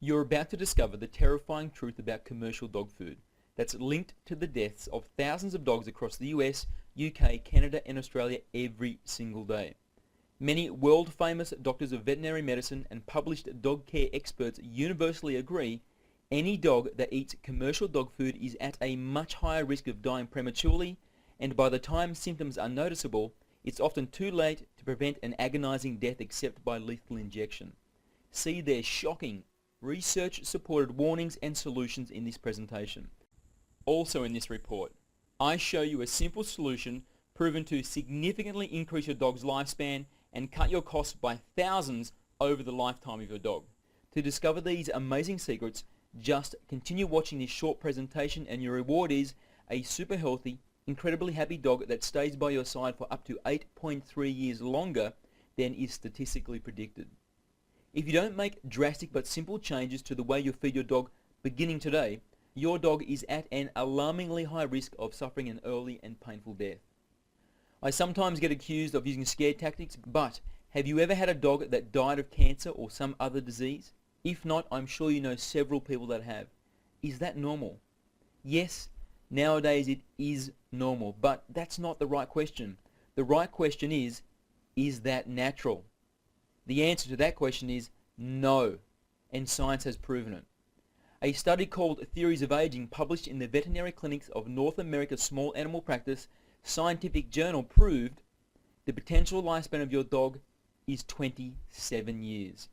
You're about to discover the terrifying truth about commercial dog food that's linked to the deaths of thousands of dogs across the US, UK, Canada and Australia every single day. Many world-famous doctors of veterinary medicine and published dog care experts universally agree any dog that eats commercial dog food is at a much higher risk of dying prematurely, and by the time symptoms are noticeable, it's often too late to prevent an agonizing death except by lethal injection. See their shocking, research-supported warnings and solutions in this presentation. Also in this report, I show you a simple solution proven to significantly increase your dog's lifespan and cut your costs by thousands over the lifetime of your dog. To discover these amazing secrets, just continue watching this short presentation and your reward is a super healthy, incredibly happy dog that stays by your side for up to 8.3 years longer than is statistically predicted. If you don't make drastic but simple changes to the way you feed your dog beginning today, your dog is at an alarmingly high risk of suffering an early and painful death. I sometimes get accused of using scare tactics, but have you ever had a dog that died of cancer or some other disease? If not, I'm sure you know several people that have. Is that normal? Yes, nowadays it is normal, but that's not the right question. The right question is that natural? The answer to that question is no, and science has proven it. A study called Theories of Aging, published in the Veterinary Clinics of North America Small Animal Practice Scientific Journal, proved the potential lifespan of your dog is 27 years.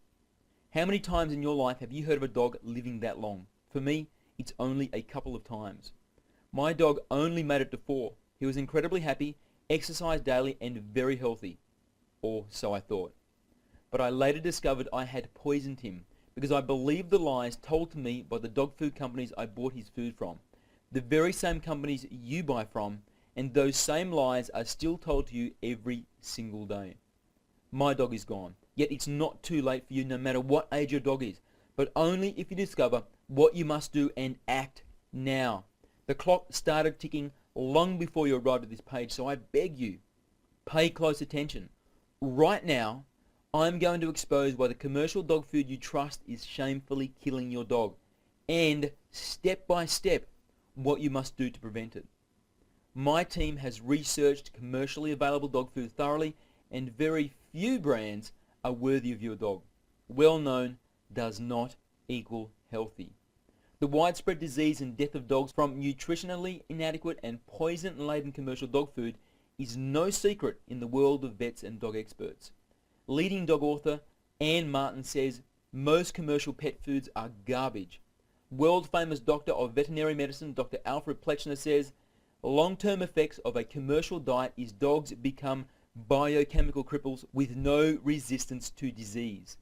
How many times in your life have you heard of a dog living that long? For me, it's only a couple of times. My dog only made it to 4. He was incredibly happy, exercised daily, and very healthy. Or so I thought. But I later discovered I had poisoned him because I believed the lies told to me by the dog food companies I bought his food from. The very same companies you buy from, and those same lies are still told to you every single day. My dog is gone, yet it's not too late for you no matter what age your dog is, but only if you discover what you must do and act now. The clock started ticking long before you arrived at this page, so I beg you, pay close attention. Right now, I'm going to expose why the commercial dog food you trust is shamefully killing your dog, and step by step what you must do to prevent it. My team has researched commercially available dog food thoroughly, and very few brands are worthy of your dog. Well known does not equal healthy. The widespread disease and death of dogs from nutritionally inadequate and poison-laden commercial dog food is no secret in the world of vets and dog experts. Leading dog author Anne Martin says most commercial pet foods are garbage. World-famous doctor of veterinary medicine Dr. Alfred Plechner says long-term effects of a commercial diet is dogs become biochemical cripples with no resistance to disease.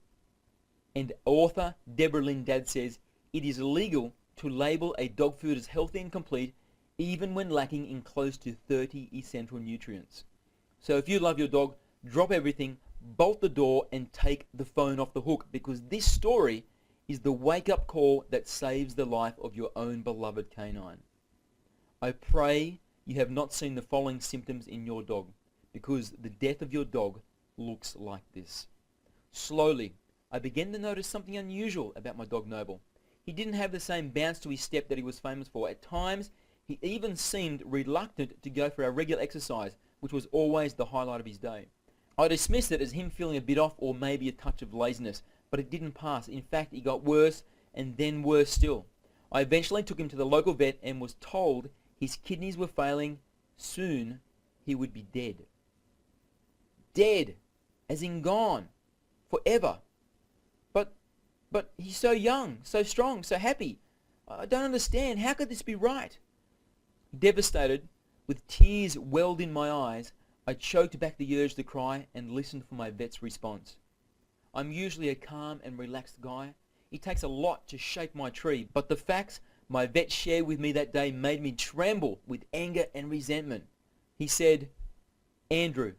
And author Deborah Lynn Dadd says it is illegal to label a dog food as healthy and complete even when lacking in close to 30 essential nutrients. So if you love your dog, drop everything, bolt the door and take the phone off the hook, because this story is the wake-up call that saves the life of your own beloved canine. I pray you have not seen the following symptoms in your dog, because the death of your dog looks like this. Slowly, I began to notice something unusual about my dog Noble. He didn't have the same bounce to his step that he was famous for. At times, he even seemed reluctant to go for our regular exercise, which was always the highlight of his day. I dismissed it as him feeling a bit off or maybe a touch of laziness, but it didn't pass. In fact, it got worse and then worse still. I eventually took him to the local vet and was told his kidneys were failing. Soon, he would be dead. Dead, as in gone, forever. But he's so young, so strong, so happy. I don't understand. How could this be right? Devastated, with tears welled in my eyes, I choked back the urge to cry and listened for my vet's response. I'm usually a calm and relaxed guy. It takes a lot to shake my tree, but the facts my vet shared with me that day made me tremble with anger and resentment. He said, "Andrew,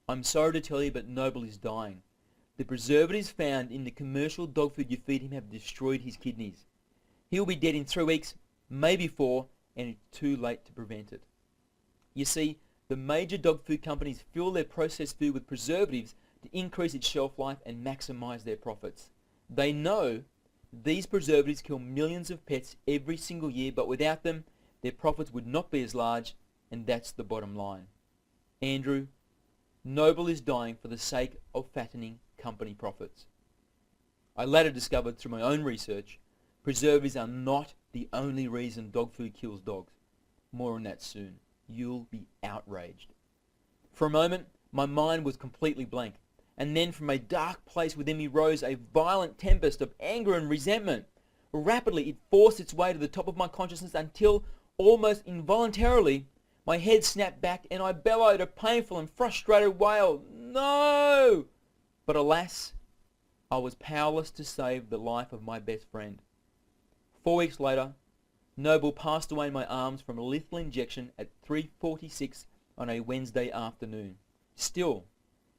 I'm sorry to tell you, but Noble is dying. The preservatives found in the commercial dog food you feed him have destroyed his kidneys. He'll be dead in 3 weeks, maybe 4, and it's too late to prevent it." You see, the major dog food companies fill their processed food with preservatives to increase its shelf life and maximize their profits. They know These preservatives kill millions of pets every single year, but without them, their profits would not be as large, and that's the bottom line. Andrew, Noble is dying for the sake of fattening company profits. I later discovered through my own research, preservatives are not the only reason dog food kills dogs. More on that soon. You'll be outraged. For a moment, my mind was completely blank, and then from a dark place within me rose a violent tempest of anger and resentment. Rapidly, it forced its way to the top of my consciousness until, almost involuntarily, my head snapped back and I bellowed a painful and frustrated wail, "No!" But alas, I was powerless to save the life of my best friend. 4 weeks later, Noble passed away in my arms from a lethal injection at 3:46 on a Wednesday afternoon. Still,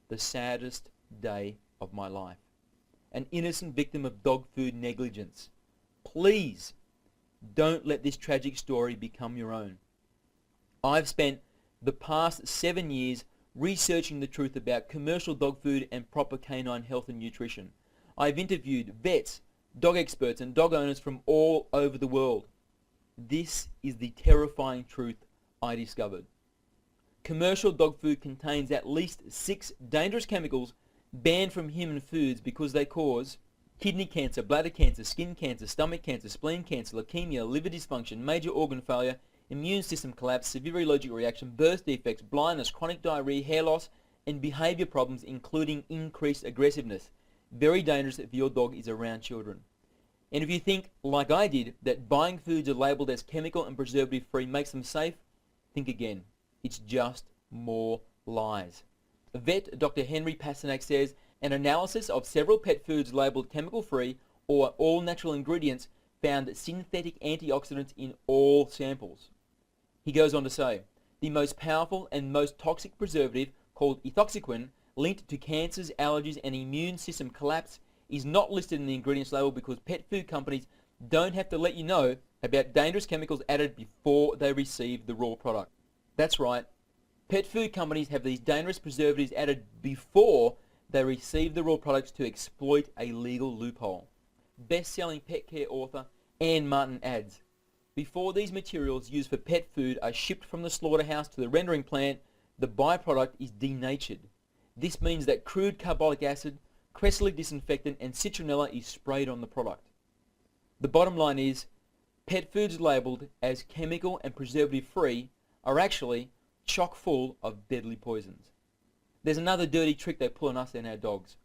the saddest day of my life. An innocent victim of dog food negligence. Please, don't let this tragic story become your own. I've spent the past 7 years researching the truth about commercial dog food and proper canine health and nutrition. I've interviewed vets, dog experts, and dog owners from all over the world. This is the terrifying truth I discovered. Commercial dog food contains at least 6 dangerous chemicals banned from human foods because they cause kidney cancer, bladder cancer, skin cancer, stomach cancer, spleen cancer, leukemia, liver dysfunction, major organ failure, immune system collapse, severe allergic reaction, birth defects, blindness, chronic diarrhea, hair loss, and behavior problems including increased aggressiveness. Very dangerous if your dog is around children. And if you think, like I did, that buying foods are labelled as chemical and preservative free makes them safe, think again. It's just more lies. Vet Dr. Henry Pasternak says an analysis of several pet foods labelled chemical free or all natural ingredients found synthetic antioxidants in all samples. He goes on to say, the most powerful and most toxic preservative, called ethoxyquin, linked to cancers, allergies, and immune system collapse, is not listed in the ingredients label because pet food companies don't have to let you know about dangerous chemicals added before they receive the raw product. That's right, pet food companies have these dangerous preservatives added before they receive the raw products to exploit a legal loophole. Best-selling pet care author Anne Martin adds, before these materials used for pet food are shipped from the slaughterhouse to the rendering plant, the byproduct is denatured. This means that crude carbolic acid, Cresselit disinfectant, and citronella is sprayed on the product. The bottom line is, pet foods labelled as chemical and preservative free are actually chock full of deadly poisons. There's another dirty trick they pull on us and our dogs.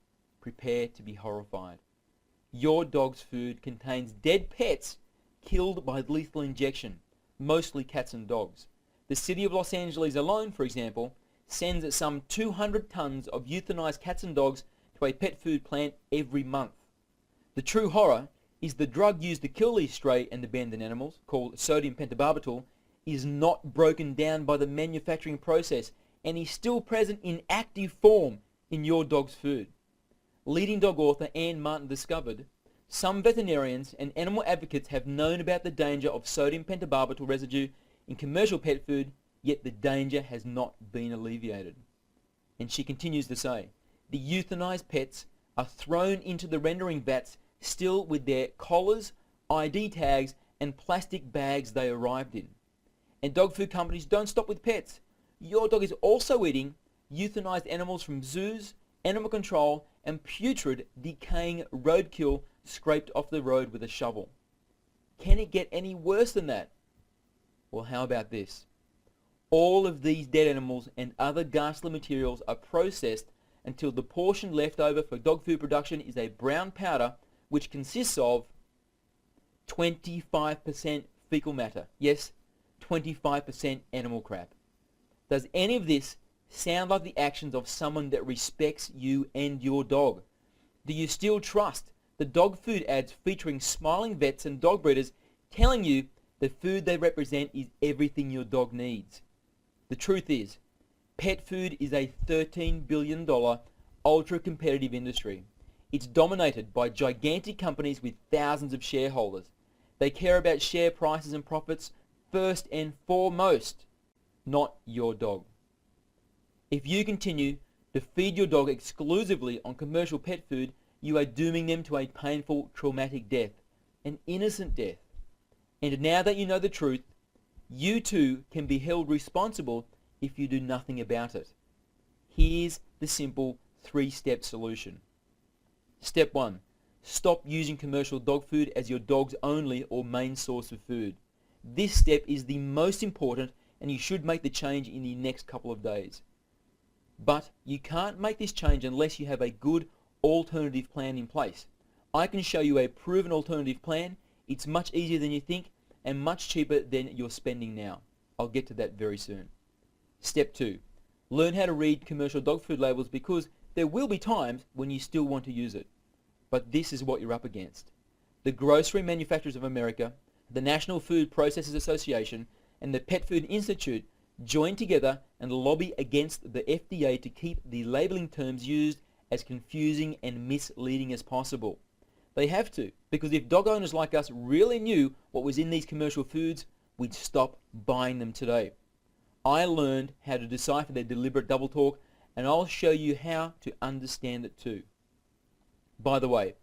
Prepare to be horrified. Your dog's food contains dead pets killed by lethal injection, mostly cats and dogs. The city of Los Angeles alone, for example, sends some 200 tons of euthanized cats and dogs to a pet food plant every month. The true horror is the drug used to kill these stray and abandoned animals, called sodium pentobarbital, is not broken down by the manufacturing process and is still present in active form in your dog's food. Leading dog author Anne Martin discovered, some veterinarians and animal advocates have known about the danger of sodium pentobarbital residue in commercial pet food, yet the danger has not been alleviated. And she continues to say, the euthanized pets are thrown into the rendering vats still with their collars, ID tags, and plastic bags they arrived in. And dog food companies don't stop with pets. Your dog is also eating euthanized animals from zoos, animal control, and putrid, decaying roadkill scraped off the road with a shovel. Can it get any worse than that? Well, how about this? All of these dead animals and other ghastly materials are processed until the portion left over for dog food production is a brown powder which consists of 25% fecal matter. Yes, 25% animal crap. Does any of this sound like the actions of someone that respects you and your dog? Do you still trust the dog food ads featuring smiling vets and dog breeders telling you the food they represent is everything your dog needs? The truth is, pet food is a $13 billion ultra-competitive industry. It's dominated by gigantic companies with thousands of shareholders. They care about share prices and profits first and foremost, not your dog. If you continue to feed your dog exclusively on commercial pet food, you are dooming them to a painful, traumatic death, an innocent death. And now that you know the truth, you too can be held responsible if you do nothing about it. Here's the simple 3-step solution. Step 1. Stop using commercial dog food as your dog's only or main source of food. This step is the most important, and you should make the change in the next couple of days. But you can't make this change unless you have a good alternative plan in place. I can show you a proven alternative plan. It's much easier than you think and much cheaper than you're spending now. I'll get to that very soon. Step 2. Learn how to read commercial dog food labels, because there will be times when you still want to use it. But this is what you're up against. The Grocery Manufacturers of America, the National Food Processors Association, and the Pet Food Institute join together and lobby against the FDA to keep the labeling terms used as confusing and misleading as possible. They have to, because if dog owners like us really knew what was in these commercial foods, we'd stop buying them today. I learned how to decipher their deliberate double talk, and I'll show you how to understand it too. By the way,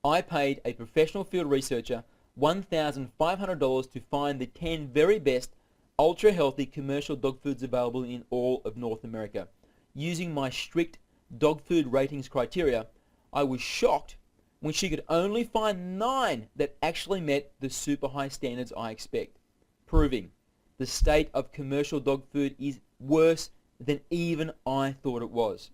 I paid a professional field researcher $1,500 to find the 10 very best ultra-healthy commercial dog foods available in all of North America. Using my strict dog food ratings criteria, I was shocked when she could only find 9 that actually met the super high standards I expect, proving the state of commercial dog food is worse than even I thought it was.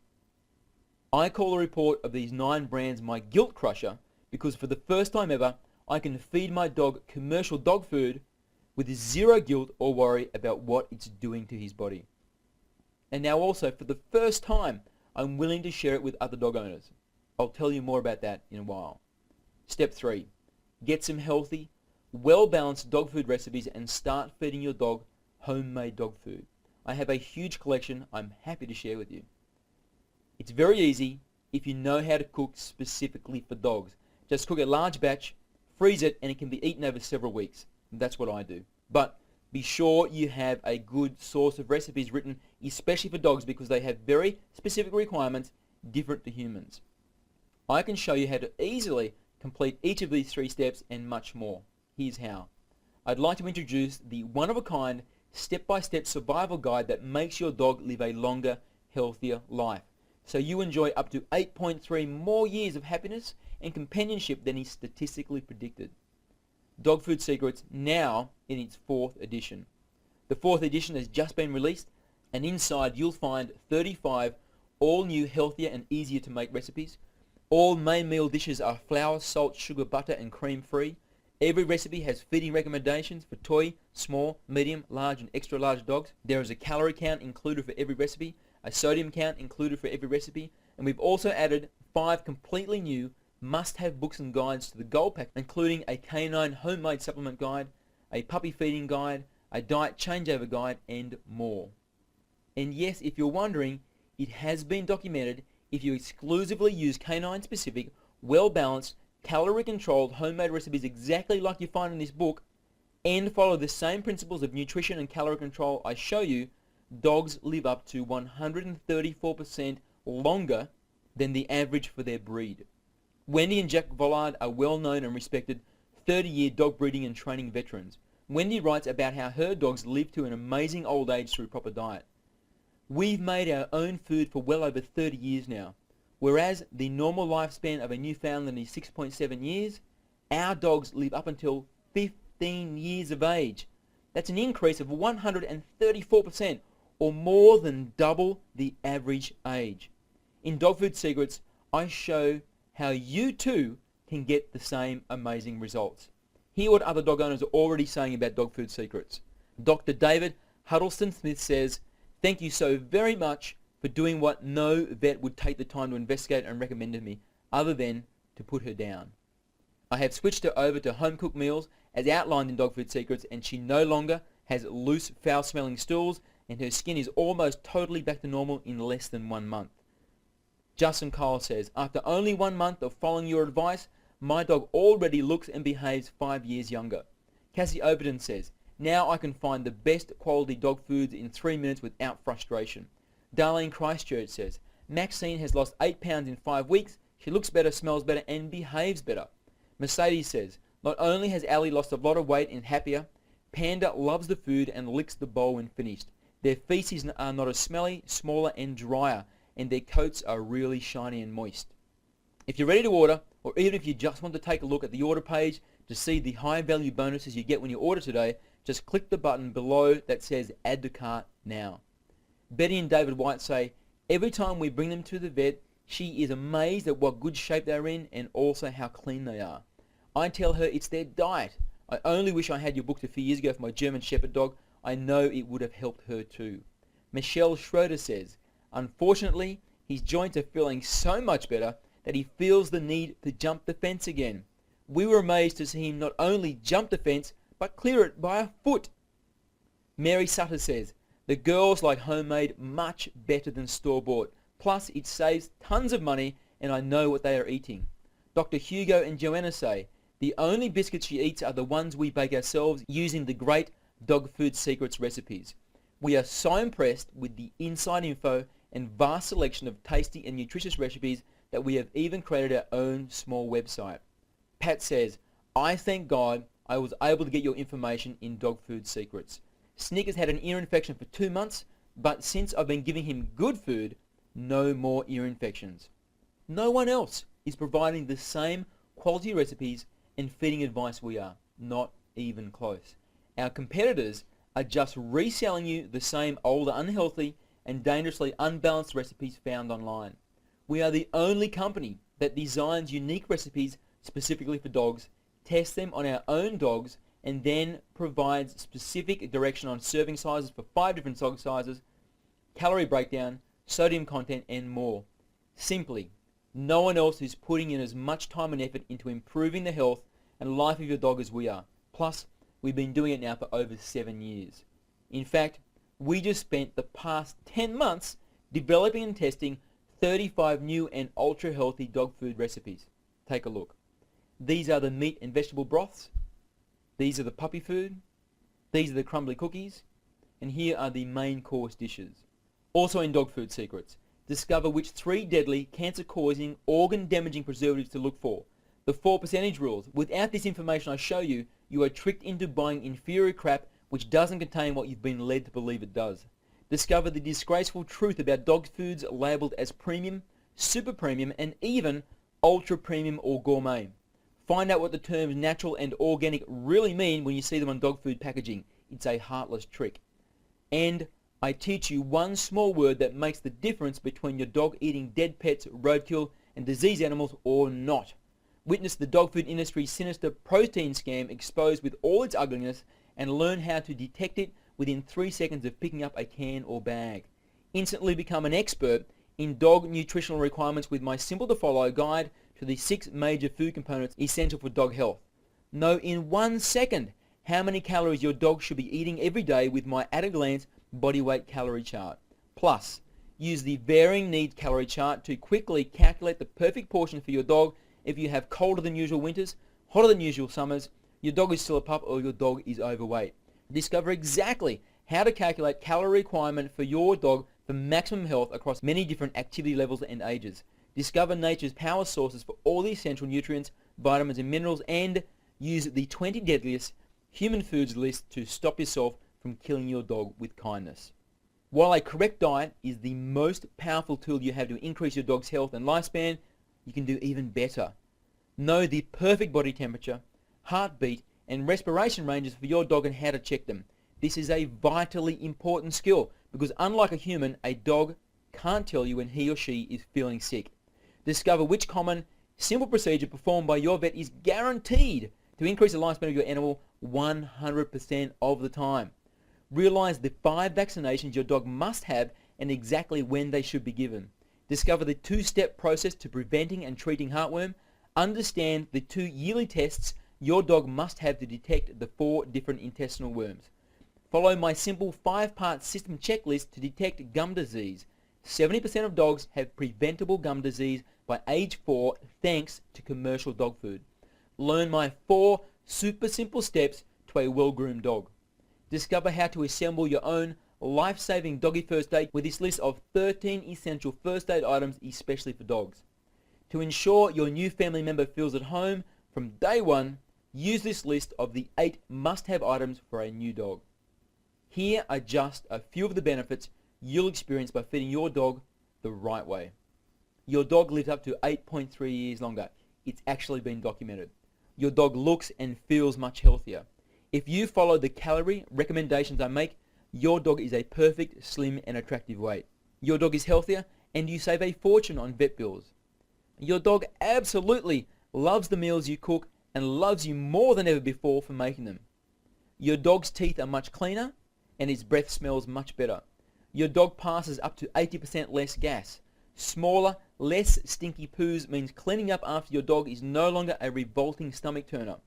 I call the report of these 9 brands my guilt crusher, because for the first time ever, I can feed my dog commercial dog food with zero guilt or worry about what it's doing to his body. And now also, for the first time, I'm willing to share it with other dog owners. I'll tell you more about that in a while. Step 3. Get some healthy, well-balanced dog food recipes and start feeding your dog homemade dog food. I have a huge collection I'm happy to share with you. It's very easy if you know how to cook specifically for dogs. Just cook a large batch, freeze it, and it can be eaten over several weeks. That's what I do. But be sure you have a good source of recipes written especially for dogs, because they have very specific requirements different to humans. I can show you how to easily complete each of these 3 steps and much more. Here's how. I'd like to introduce the one-of-a-kind step-by-step survival guide that makes your dog live a longer, healthier life, so you enjoy up to 8.3 more years of happiness and companionship than is statistically predicted. Dog Food Secrets now in its 4th edition. The 4th edition has just been released, and inside you'll find 35 all-new, healthier and easier to make recipes. All main meal dishes are flour, salt, sugar, butter and cream free. Every recipe has feeding recommendations for toy, small, medium, large and extra large dogs. There is a calorie count included for every recipe, a sodium count included for every recipe, and we've also added 5 completely new must-have books and guides to the Gold Pack, including a canine homemade supplement guide, a puppy feeding guide, a diet changeover guide, and more. And yes, if you're wondering, it has been documented if you exclusively use canine-specific, well-balanced, calorie-controlled homemade recipes exactly like you find in this book, and follow the same principles of nutrition and calorie control I show you, dogs live up to 134% longer than the average for their breed. Wendy and Jack Vollard are well-known and respected 30-year dog breeding and training veterans. Wendy writes about how her dogs live to an amazing old age through proper diet. We've made our own food for well over 30 years now. Whereas the normal lifespan of a Newfoundland is 6.7 years, our dogs live up until 15 years of age. That's an increase of 134%, or more than double the average age. In Dog Food Secrets, I show how you too can get the same amazing results. Hear what other dog owners are already saying about Dog Food Secrets. Dr. David Huddleston Smith says, "Thank you so very much for doing what no vet would take the time to investigate and recommend to me, other than to put her down. I have switched her over to home-cooked meals as outlined in Dog Food Secrets, and she no longer has loose, foul-smelling stools, and her skin is almost totally back to normal in less than 1 month." Justin Cole says, "After only 1 month of following your advice, my dog already looks and behaves 5 years younger." Cassie Overton says, "Now I can find the best quality dog foods in 3 minutes without frustration." Darlene Christchurch says, "Maxine has lost 8 pounds in 5 weeks. She looks better, smells better, and behaves better. Mercedes says, not only has Allie lost a lot of weight and happier, Panda loves the food and licks the bowl when finished. Their feces are not as smelly, smaller, and drier, and their coats are really shiny and moist. If you're ready to order, or even if you just want to take a look at the order page to see the high value bonuses you get when you order today, just click the button below that says Add to Cart now. Betty and David White say, every time we bring them to the vet, she is amazed at what good shape they're in and also how clean they are. I tell her it's their diet. I only wish I had your book a few years ago for my German Shepherd dog. I know it would have helped her too. Michelle Schroeder says, unfortunately, his joints are feeling so much better that he feels the need to jump the fence again. We were amazed to see him not only jump the fence, but clear it by a foot. Mary Sutter says, the girls like homemade much better than store-bought. Plus, it saves tons of money and I know what they are eating. Dr. Hugo and Joanna say, the only biscuits she eats are the ones we bake ourselves using the great Dog Food Secrets recipes. We are so impressed with the inside info and vast selection of tasty and nutritious recipes that we have even created our own small website. Pat says, I thank God I was able to get your information in Dog Food Secrets. Snick has had an ear infection for 2 months, but since I've been giving him good food, no more ear infections. No one else is providing the same quality recipes and feeding advice we are. Not even close. Our competitors are just reselling you the same older, unhealthy, and dangerously unbalanced recipes found online. We are the only company that designs unique recipes specifically for dogs, tests them on our own dogs, and then provides specific direction on serving sizes for 5 different dog sizes, calorie breakdown, sodium content, and more. Simply, no one else is putting in as much time and effort into improving the health and life of your dog as we are. Plus, we've been doing it now for over 7 years. In fact, we just spent the past 10 months developing and testing 35 new and ultra healthy dog food recipes. Take a look. These are the meat and vegetable broths. These are the puppy food. These are the crumbly cookies. And here are the main course dishes. Also in Dog Food Secrets, discover which 3 deadly, cancer-causing, organ-damaging preservatives to look for. The 4% rules. Without this information I show you, you are tricked into buying inferior crap which doesn't contain what you've been led to believe it does. Discover the disgraceful truth about dog foods labeled as premium, super premium, and even ultra premium or gourmet. Find out what the terms natural and organic really mean when you see them on dog food packaging. It's a heartless trick. And I teach you one small word that makes the difference between your dog eating dead pets, roadkill, and diseased animals or not. Witness the dog food industry's sinister protein scam exposed with all its ugliness and learn how to detect it within 3 seconds of picking up a can or bag. Instantly become an expert in dog nutritional requirements with my simple to follow guide to the 6 major food components essential for dog health. Know in 1 second how many calories your dog should be eating every day with my at-a-glance body weight calorie chart. Plus, use the varying needs calorie chart to quickly calculate the perfect portion for your dog if you have colder than usual winters, hotter than usual summers, your dog is still a pup, or your dog is overweight. Discover exactly how to calculate calorie requirement for your dog for maximum health across many different activity levels and ages. Discover nature's power sources for all the essential nutrients, vitamins and minerals, and use the 20 deadliest human foods list to stop yourself from killing your dog with kindness. While a correct diet is the most powerful tool you have to increase your dog's health and lifespan, you can do even better. Know the perfect body temperature, heartbeat, and respiration ranges for your dog and how to check them. This is a vitally important skill because unlike a human, a dog can't tell you when he or she is feeling sick. Discover which common, simple procedure performed by your vet is guaranteed to increase the lifespan of your animal 100% of the time. Realize the 5 vaccinations your dog must have and exactly when they should be given. Discover the 2-step process to preventing and treating heartworm. Understand the 2 yearly tests your dog must have to detect the 4 different intestinal worms. Follow my simple 5-part system checklist to detect gum disease. 70% of dogs have preventable gum disease by age 4 thanks to commercial dog food. Learn my 4 super simple steps to a well-groomed dog. Discover how to assemble your own life-saving doggy first aid with this list of 13 essential first aid items especially for dogs. To ensure your new family member feels at home from day one, use this list of the 8 must-have items for a new dog. Here are just a few of the benefits you'll experience by feeding your dog the right way. Your dog lives up to 8.3 years longer. It's actually been documented. Your dog looks and feels much healthier. If you follow the calorie recommendations I make, your dog is a perfect, slim and attractive weight. Your dog is healthier and you save a fortune on vet bills. Your dog absolutely loves the meals you cook and loves you more than ever before for making them. Your dog's teeth are much cleaner and his breath smells much better. Your dog passes up to 80% less gas. Smaller, less stinky poos means cleaning up after your dog is no longer a revolting stomach turner.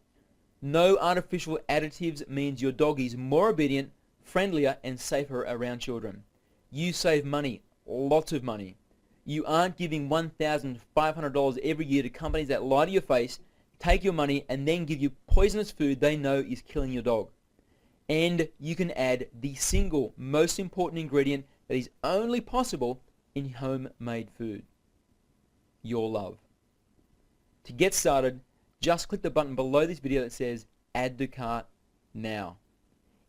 No artificial additives means your dog is more obedient, friendlier and safer around children. You save money, lots of money. You aren't giving $1,500 every year to companies that lie to your face, take your money and then give you poisonous food they know is killing your dog. And you can add the single most important ingredient that is only possible in homemade food: your love. To get started, just click the button below this video that says Add to Cart now.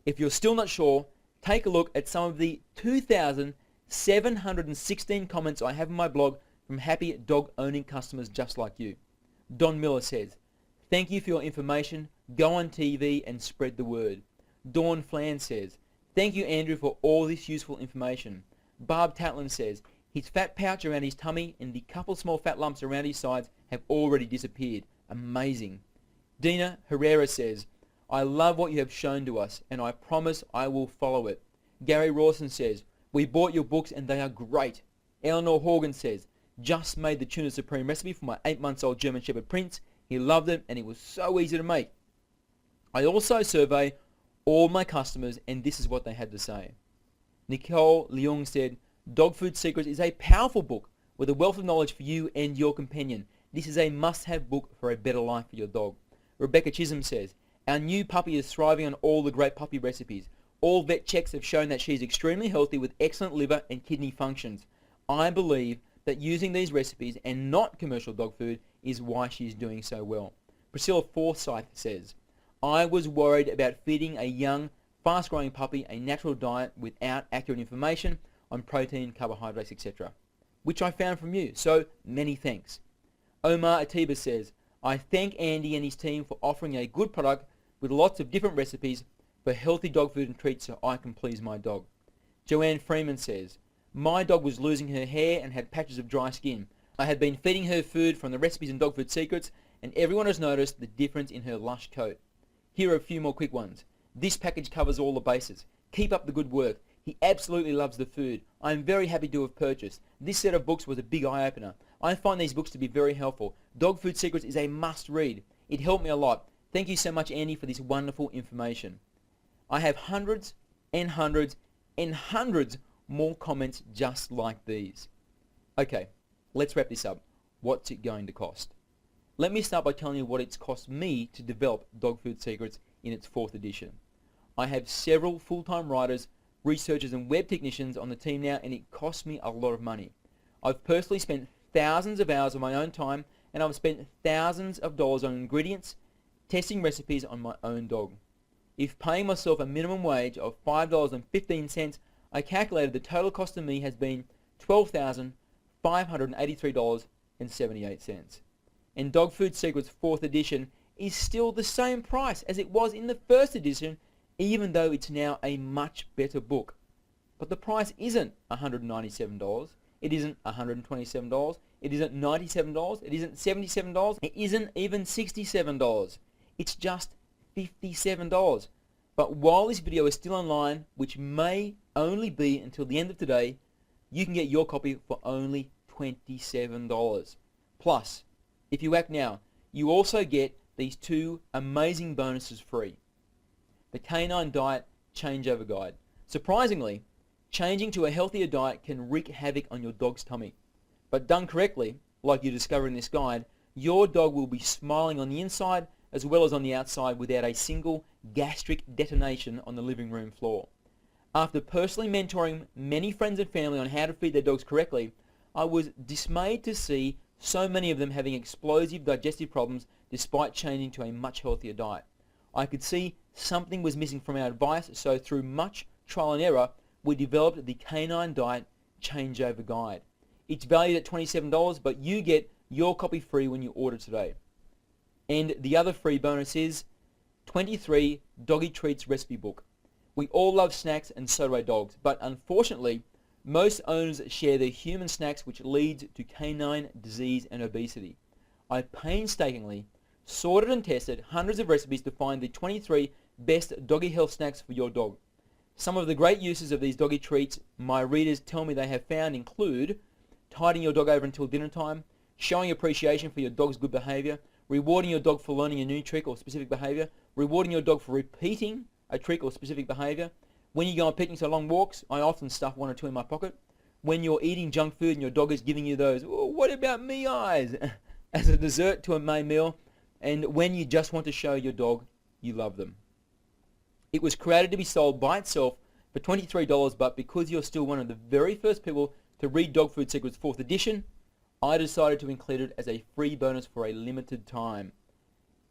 If you're still not sure, take a look at some of the 2,716 comments I have in my blog from happy dog owning customers just like you. Don Miller says, "Thank you for your information. Go on TV and spread the word." Dawn Flan says, "Thank you, Andrew, for all this useful information." Barb Tatlin says, "His fat pouch around his tummy and the couple small fat lumps around his sides have already disappeared. Amazing." Dina Herrera says, "I love what you have shown to us and I promise I will follow it." Gary Rawson says, "We bought your books and they are great." Eleanor Horgan says, "Just made the Tuna Supreme recipe for my 8-month-old German Shepherd Prince. He loved it and it was so easy to make." I also survey all my customers and this is what they had to say. Nicole Leung said, "Dog Food Secrets is a powerful book with a wealth of knowledge for you and your companion. This is a must-have book for a better life for your dog." Rebecca Chisholm says, "Our new puppy is thriving on all the great puppy recipes. All vet checks have shown that she is extremely healthy with excellent liver and kidney functions. I believe that using these recipes and not commercial dog food is why she is doing so well." Priscilla Forsyth says, "I was worried about feeding a young, fast-growing puppy a natural diet without accurate information on protein, carbohydrates, etc., which I found from you, so many thanks." Omar Atiba says, "I thank Andy and his team for offering a good product with lots of different recipes for healthy dog food and treats so I can please my dog." Joanne Freeman says, "My dog was losing her hair and had patches of dry skin. I had been feeding her food from the recipes and Dog Food Secrets and everyone has noticed the difference in her lush coat. Here are a few more quick ones. This package covers all the bases. Keep up the good work. He absolutely loves the food. I am very happy to have purchased. This set of books was a big eye-opener. I find these books to be very helpful. Dog Food Secrets is a must-read. It helped me a lot. Thank you so much, Andy, for this wonderful information." I have hundreds and hundreds and hundreds more comments just like these. Okay, let's wrap this up. What's it going to cost? Let me start by telling you what it's cost me to develop Dog Food Secrets in its 4th edition. I have several full-time writers, researchers and web technicians on the team now and it costs me a lot of money. I've personally spent thousands of hours of my own time and I've spent thousands of dollars on ingredients, testing recipes on my own dog. If paying myself a minimum wage of $5.15, I calculated the total cost to me has been $12,583.78. And Dog Food Secrets 4th edition is still the same price as it was in the 1st edition, even though it's now a much better book. But the price isn't $197, it isn't $127, it isn't $97, it isn't $77, it isn't even $67. It's just $57. But while this video is still online, which may only be until the end of today, you can get your copy for only $27. Plus, if you act now, you also get these 2 amazing bonuses free. The Canine Diet Changeover Guide. Surprisingly, changing to a healthier diet can wreak havoc on your dog's tummy. But done correctly, like you discover in this guide, your dog will be smiling on the inside as well as on the outside without a single gastric detonation on the living room floor. After personally mentoring many friends and family on how to feed their dogs correctly, I was dismayed to see so many of them having explosive digestive problems despite changing to a much healthier diet. I could see something was missing from our advice, so through much trial and error, we developed the Canine Diet Changeover Guide. It's valued at $27, but you get your copy free when you order today. And the other free bonus is 23 Doggy Treats Recipe Book. We all love snacks, and so do our dogs, but unfortunately, most owners share their human snacks, which leads to canine disease and obesity. I painstakingly sorted and tested hundreds of recipes to find the 23 best doggy health snacks for your dog. Some of the great uses of these doggy treats my readers tell me they have found include tiding your dog over until dinner time, showing appreciation for your dog's good behavior, rewarding your dog for learning a new trick or specific behavior, rewarding your dog for repeating a trick or specific behavior. When you go on picnics or long walks, I often stuff one or two in my pocket. When you're eating junk food and your dog is giving you those, "Oh, what about me eyes?" as a dessert to a main meal, and when you just want to show your dog you love them. It was created to be sold by itself for $23, but because you're still one of the very first people to read Dog Food Secrets 4th edition, I decided to include it as a free bonus for a limited time.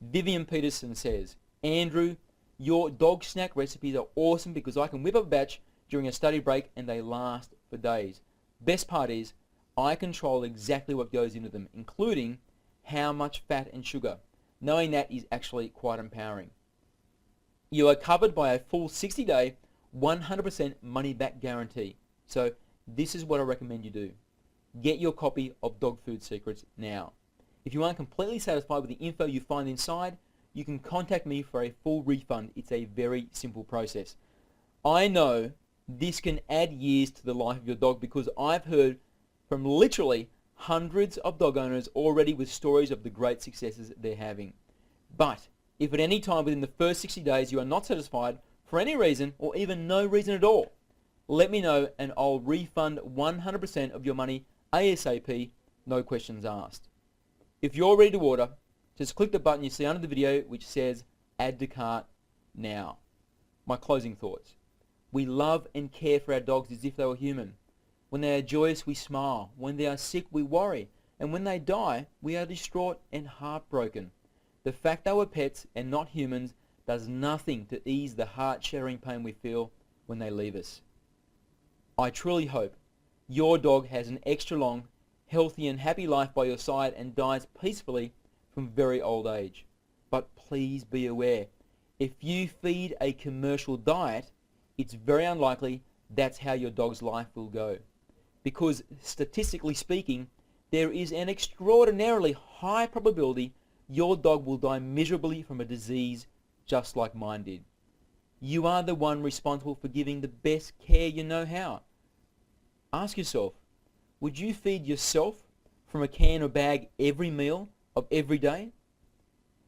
Vivian Peterson says, "Andrew, your dog snack recipes are awesome because I can whip up a batch during a study break and they last for days. Best part is, I control exactly what goes into them, including how much fat and sugar. Knowing that is actually quite empowering. You are covered by a full 60-day, 100% money-back guarantee. So this is what I recommend you do. Get your copy of Dog Food Secrets now. If you aren't completely satisfied with the info you find inside, you can contact me for a full refund. It's a very simple process. I know this can add years to the life of your dog because I've heard from literally hundreds of dog owners already with stories of the great successes they're having. But if at any time within the first 60 days you are not satisfied for any reason or even no reason at all, let me know and I'll refund 100% of your money ASAP, no questions asked. If you're ready to order, just click the button you see under the video which says Add to Cart now. My closing thoughts. We love and care for our dogs as if they were human. When they are joyous, we smile. When they are sick, we worry. And when they die, we are distraught and heartbroken. The fact they were pets and not humans does nothing to ease the heart-shattering pain we feel when they leave us. I truly hope your dog has an extra long, healthy and happy life by your side and dies peacefully from very old age. But please be aware, if you feed a commercial diet, it's very unlikely that's how your dog's life will go. Because statistically speaking, there is an extraordinarily high probability your dog will die miserably from a disease just like mine did. You are the one responsible for giving the best care you know how. Ask yourself, would you feed yourself from a can or bag every meal of every day?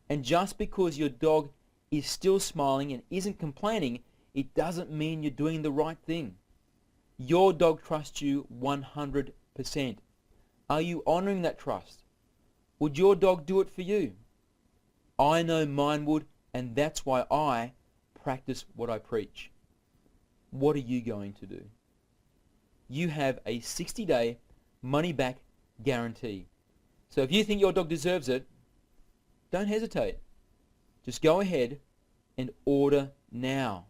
And just because your dog is still smiling and isn't complaining, it doesn't mean you're doing the right thing. Your dog trusts you 100%. Are you honoring that trust? Would your dog do it for you? I know mine would, and that's why I practice what I preach. What are you going to do? You have a 60-day money-back guarantee. So if you think your dog deserves it, don't hesitate. Just go ahead and order now.